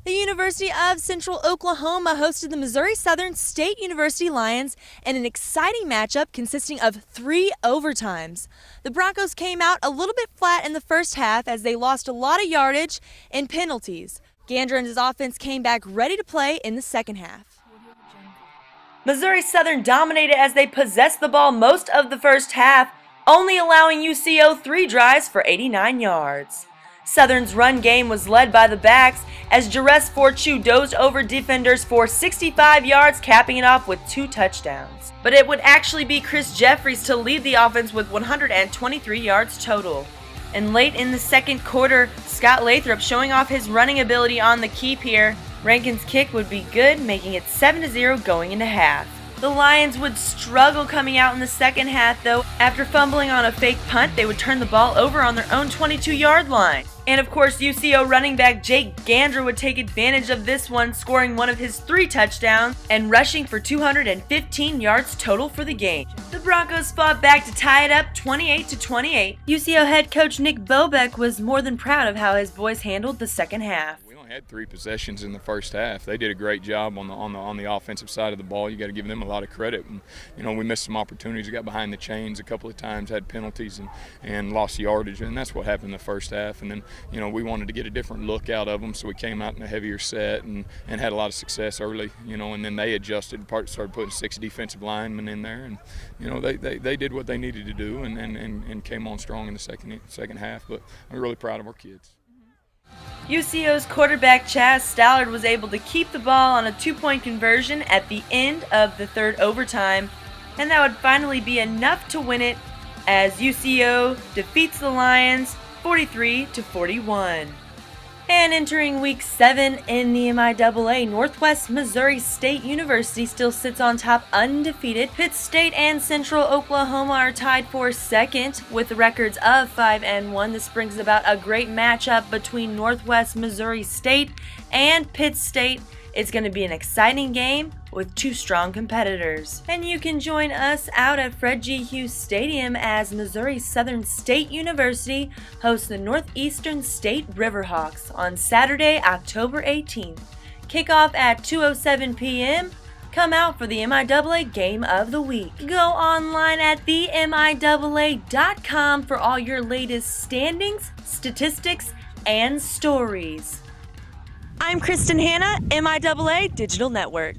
The University of Central Oklahoma hosted the Missouri Southern State University Lions in an exciting matchup consisting of 3 overtimes. The Broncos came out a little bit flat in the first half as they lost a lot of yardage and penalties. Gandra and his offense came back ready to play in the second half. Missouri Southern dominated as they possessed the ball most of the first half, only allowing UCO 3 drives for 89 yards. Southern's run game was led by the backs as Jerez Fortune dozed over defenders for 65 yards, capping it off with 2 touchdowns. But it would actually be Chris Jeffries to lead the offense with 123 yards total. And late in the second quarter, Scott Lathrop showing off his running ability on the keep here. Rankin's kick would be good, making it 7-0 going into half. The Lions would struggle coming out in the second half, though. After fumbling on a fake punt, they would turn the ball over on their own 22-yard line. And of course, UCO running back Jake Gandra would take advantage of this one, scoring one of his 3 touchdowns and rushing for 215 yards total for the game. The Broncos fought back to tie it up 28-28. UCO head coach Nick Bobeck was more than proud of how his boys handled the second half. Had 3 possessions in the first half. They did a great job on the offensive side of the ball. You got to give them a lot of credit. And, we missed some opportunities. We got behind the chains a couple of times, had penalties and lost yardage, and that's what happened in the first half. And then we wanted to get a different look out of them, so we came out in a heavier set and had a lot of success early. And then they adjusted. Started putting 6 defensive linemen in there, and they did what they needed to do and came on strong in the second half. But I'm really proud of our kids. UCO's quarterback Chaz Stallard was able to keep the ball on a 2-point conversion at the end of the third overtime, and that would finally be enough to win it as UCO defeats the Lions 43-41. And entering Week 7 in the MIAA, Northwest Missouri State University still sits on top undefeated. Pitt State and Central Oklahoma are tied for second with records of 5-1. This brings about a great matchup between Northwest Missouri State and Pitt State. It's going to be an exciting game with 2 strong competitors. And you can join us out at Fred G. Hughes Stadium as Missouri Southern State University hosts the Northeastern State Riverhawks on Saturday, October 18th. Kickoff at 2:07 p.m. Come out for the MIAA Game of the Week. Go online at themiaa.com for all your latest standings, statistics, and stories. I'm Kristen Hanna, MIAA Digital Network.